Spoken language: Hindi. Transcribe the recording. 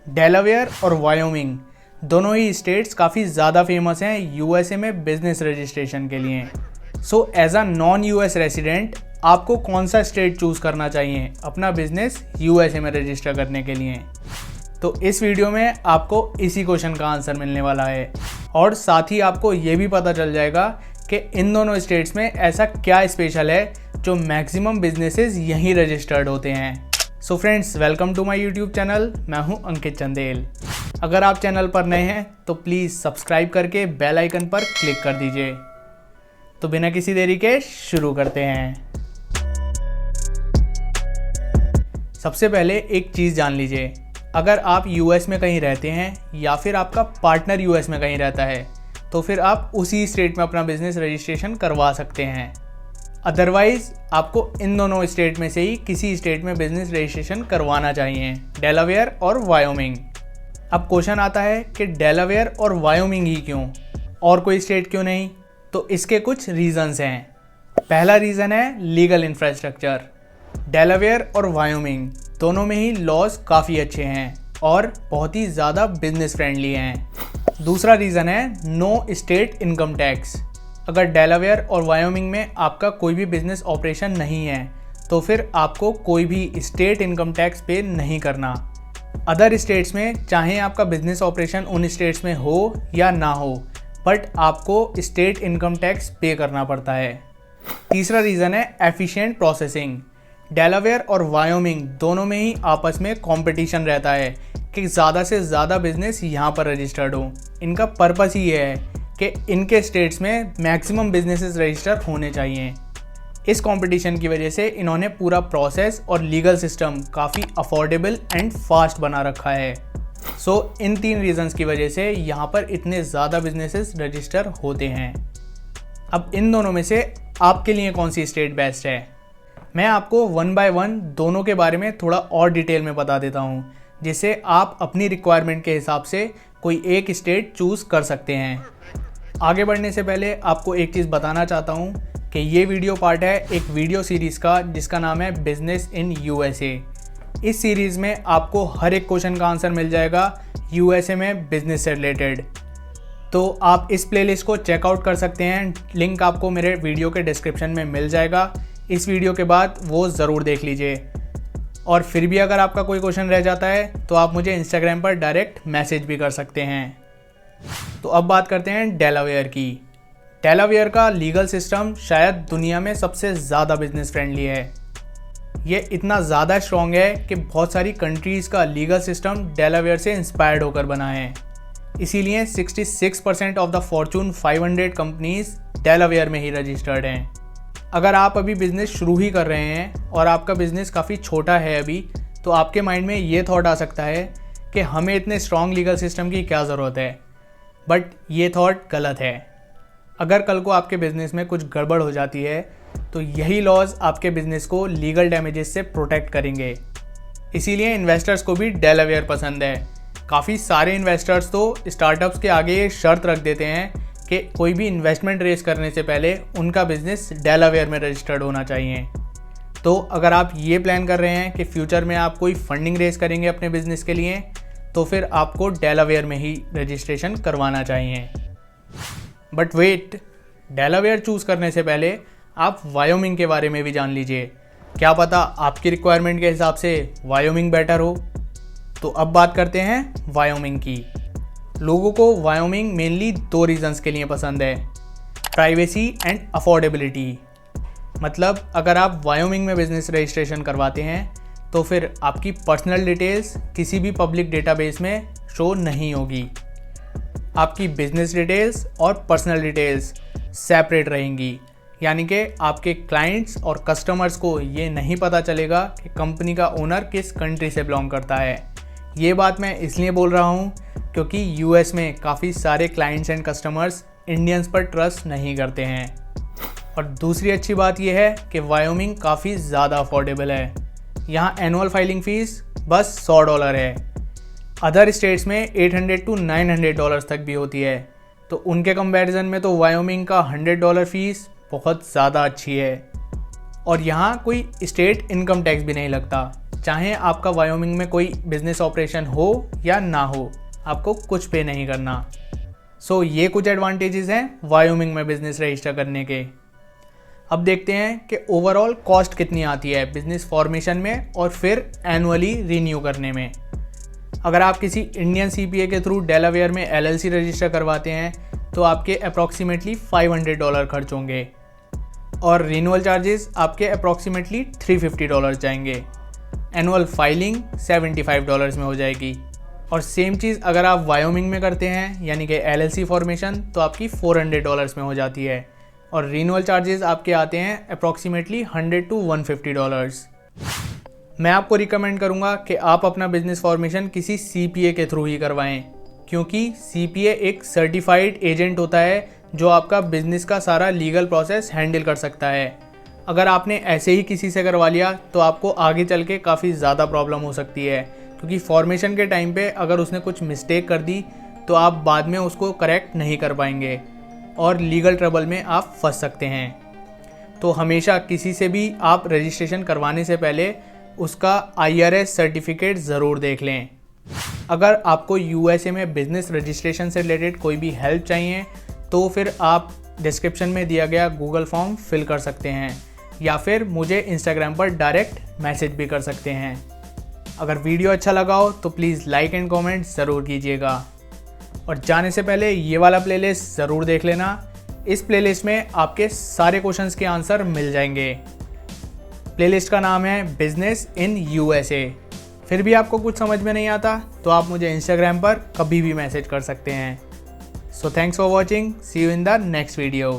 डेलावेयर और वायोमिंग दोनों ही स्टेट्स काफ़ी ज़्यादा फेमस हैं यूएसए में बिजनेस रजिस्ट्रेशन के लिए। So as a non US resident आपको कौन सा स्टेट चूज़ करना चाहिए अपना बिजनेस यूएसए में रजिस्टर करने के लिए? तो इस वीडियो में आपको इसी क्वेश्चन का आंसर मिलने वाला है और साथ ही आपको ये भी पता चल जाएगा कि इन दोनों स्टेट्स में ऐसा क्या स्पेशल है जो मैक्सिमम बिजनेसेस यहीं रजिस्टर्ड होते हैं। So friends, welcome to my YouTube channel. मैं हूं अंकित चंदेल। अगर आप चैनल पर नए हैं तो प्लीज़ सब्सक्राइब करके बेल आइकन पर क्लिक कर दीजिए। तो बिना किसी देरी के शुरू करते हैं। सबसे पहले एक चीज़ जान लीजिए, अगर आप यूएस में कहीं रहते हैं या फिर आपका पार्टनर यूएस में कहीं रहता है तो फिर आप उसी स्टेट में अपना बिजनेस रजिस्ट्रेशन करवा सकते हैं। अदरवाइज आपको इन दोनों स्टेट में से ही किसी स्टेट में बिजनेस रजिस्ट्रेशन करवाना चाहिए, डेलावेयर और वायोमिंग। अब क्वेश्चन आता है कि डेलावेयर और वायोमिंग ही क्यों, और कोई स्टेट क्यों नहीं? तो इसके कुछ रीजंस हैं। पहला रीज़न है लीगल इंफ्रास्ट्रक्चर। डेलावेयर और वायोमिंग दोनों में ही लॉज काफ़ी अच्छे हैं और बहुत ही ज़्यादा बिजनेस फ्रेंडली हैं। दूसरा रीज़न है नो स्टेट इनकम टैक्स। अगर डेलावेयर और वायोमिंग में आपका कोई भी बिजनेस ऑपरेशन नहीं है तो फिर आपको कोई भी स्टेट इनकम टैक्स पे नहीं करना। अदर स्टेट्स में चाहे आपका बिजनेस ऑपरेशन उन स्टेट्स में हो या ना हो, बट आपको स्टेट इनकम टैक्स पे करना पड़ता है। तीसरा रीज़न है एफिशिएंट प्रोसेसिंग। डेलावेयर और वायोमिंग दोनों में ही आपस में कंपटीशन रहता है कि ज़्यादा से ज़्यादा बिजनेस यहाँ पर रजिस्टर्ड हो। इनका पर्पस ही है कि इनके स्टेट्स में मैक्सिमम बिजनेसेस रजिस्टर होने चाहिए। इस कंपटीशन की वजह से इन्होंने पूरा प्रोसेस और लीगल सिस्टम काफ़ी अफोर्डेबल एंड फास्ट बना रखा है। सो इन तीन रीजंस की वजह से यहाँ पर इतने ज़्यादा बिजनेसेस रजिस्टर होते हैं। अब इन दोनों में से आपके लिए कौन सी स्टेट बेस्ट है? मैं आपको वन बाय वन दोनों के बारे में थोड़ा और डिटेल में बता देता हूँ, जिससे आप अपनी रिक्वायरमेंट के हिसाब से कोई एक स्टेट चूज़ कर सकते हैं। आगे बढ़ने से पहले आपको एक चीज़ बताना चाहता हूँ कि ये वीडियो पार्ट है एक वीडियो सीरीज़ का जिसका नाम है बिजनेस इन यूएसए। इस सीरीज़ में आपको हर एक क्वेश्चन का आंसर मिल जाएगा यूएसए में बिजनेस से रिलेटेड। तो आप इस प्लेलिस्ट को चेकआउट कर सकते हैं, लिंक आपको मेरे वीडियो के डिस्क्रिप्शन में मिल जाएगा। इस वीडियो के बाद वो ज़रूर देख लीजिए। और फिर भी अगर आपका कोई क्वेश्चन रह जाता है तो आप मुझे इंस्टाग्राम पर डायरेक्ट मैसेज भी कर सकते हैं। तो अब बात करते हैं डेलावेयर की। डेलावेयर का लीगल सिस्टम शायद दुनिया में सबसे ज़्यादा बिजनेस फ्रेंडली है। ये इतना ज़्यादा स्ट्रॉन्ग है कि बहुत सारी कंट्रीज़ का लीगल सिस्टम डेलावेयर से इंस्पायर्ड होकर बना है। इसीलिए 66% of the Fortune 500 companies Delaware में ही रजिस्टर्ड हैं। अगर आप अभी बिज़नेस शुरू ही कर रहे हैं और आपका बिज़नेस काफ़ी छोटा है अभी, तो आपके माइंड में ये थॉट आ सकता है कि हमें इतने स्ट्रॉन्ग लीगल सिस्टम की क्या ज़रूरत है। बट ये थॉट गलत है। अगर कल को आपके बिज़नेस में कुछ गड़बड़ हो जाती है तो यही लॉज आपके बिज़नेस को लीगल डैमेजेस से प्रोटेक्ट करेंगे। इसीलिए इन्वेस्टर्स को भी डेलावेयर पसंद है। काफ़ी सारे इन्वेस्टर्स तो स्टार्टअप्स के आगे ये शर्त रख देते हैं कि कोई भी इन्वेस्टमेंट रेज करने से पहले उनका बिज़नेस डेलावेयर में रजिस्टर्ड होना चाहिए। तो अगर आप ये प्लान कर रहे हैं कि फ्यूचर में आप कोई फंडिंग रेज करेंगे अपने बिज़नेस के लिए, तो फिर आपको डेलावेयर में ही रजिस्ट्रेशन करवाना चाहिए। बट वेट, डेलावेयर चूज़ करने से पहले आप वायोमिंग के बारे में भी जान लीजिए। क्या पता आपकी रिक्वायरमेंट के हिसाब से वायोमिंग बेटर हो। तो अब बात करते हैं वायोमिंग की। लोगों को वायोमिंग मेनली दो रीजंस के लिए पसंद है, प्राइवेसी एंड अफोर्डेबिलिटी। मतलब अगर आप वायोमिंग में बिजनेस रजिस्ट्रेशन करवाते हैं तो फिर आपकी पर्सनल डिटेल्स किसी भी पब्लिक डेटाबेस में शो नहीं होगी। आपकी बिजनेस डिटेल्स और पर्सनल डिटेल्स सेपरेट रहेंगी, यानी कि आपके क्लाइंट्स और कस्टमर्स को ये नहीं पता चलेगा कि कंपनी का ओनर किस कंट्री से बिलोंग करता है। ये बात मैं इसलिए बोल रहा हूँ क्योंकि यूएस में काफ़ी सारे क्लाइंट्स एंड कस्टमर्स इंडियंस पर ट्रस्ट नहीं करते हैं। और दूसरी अच्छी बात यह है कि वायोमिंग काफ़ी ज़्यादा अफोर्डेबल है। यहाँ एनुअल फाइलिंग फ़ीस बस $100 है। अदर स्टेट्स में $800 to $900 तक भी होती है। तो उनके कंपैरिजन में तो वायोमिंग का $100 फ़ीस बहुत ज़्यादा अच्छी है। और यहाँ कोई स्टेट इनकम टैक्स भी नहीं लगता। चाहे आपका वायोमिंग में कोई बिजनेस ऑपरेशन हो या ना हो, आपको कुछ पे नहीं करना। सो ये कुछ एडवांटेजेस हैं वायोमिंग में बिजनेस रजिस्टर करने के। अब देखते हैं कि ओवरऑल कॉस्ट कितनी आती है बिजनेस फॉर्मेशन में और फिर एनुअली रीन्यू करने में। अगर आप किसी इंडियन सीपीए के थ्रू डेलावेयर में एलएलसी रजिस्टर करवाते हैं तो आपके अप्रॉक्सीमेटली $500 खर्च होंगे और रिन्यूअल चार्जेस आपके अप्रॉक्सीमेटली $350 जाएंगे। एनुअल फाइलिंग $75 में हो जाएगी। और सेम चीज़ अगर आप वायोमिंग में करते हैं यानी कि एलएलसी फॉर्मेशन तो आपकी $400 में हो जाती है और रिन्यूअल चार्जेस आपके आते हैं अप्रॉक्सीमेटली $100 to $150। मैं आपको रिकमेंड करूंगा कि आप अपना बिजनेस फॉर्मेशन किसी सीपीए के थ्रू ही करवाएं, क्योंकि सीपीए एक सर्टिफाइड एजेंट होता है जो आपका बिजनेस का सारा लीगल प्रोसेस हैंडल कर सकता है। अगर आपने ऐसे ही किसी से करवा लिया तो आपको आगे चल के काफ़ी ज़्यादा प्रॉब्लम हो सकती है, क्योंकि फॉर्मेशन के टाइम पे अगर उसने कुछ मिस्टेक कर दी तो आप बाद में उसको करेक्ट नहीं कर पाएंगे और लीगल ट्रबल में आप फंस सकते हैं। तो हमेशा किसी से भी आप रजिस्ट्रेशन करवाने से पहले उसका IRS सर्टिफिकेट ज़रूर देख लें। अगर आपको USA में बिजनेस रजिस्ट्रेशन से रिलेटेड कोई भी हेल्प चाहिए तो फिर आप डिस्क्रिप्शन में दिया गया गूगल फॉर्म फिल कर सकते हैं या फिर मुझे इंस्टाग्राम पर डायरेक्ट मैसेज भी कर सकते हैं। अगर वीडियो अच्छा लगा हो तो प्लीज़ लाइक एंड कमेंट ज़रूर कीजिएगा और जाने से पहले ये वाला प्लेलिस्ट ज़रूर देख लेना। इस प्लेलिस्ट में आपके सारे क्वेश्चंस के आंसर मिल जाएंगे। प्लेलिस्ट का नाम है बिजनेस इन USA। फिर भी आपको कुछ समझ में नहीं आता तो आप मुझे इंस्टाग्राम पर कभी भी मैसेज कर सकते हैं। So thanks for watching, see you in the next video.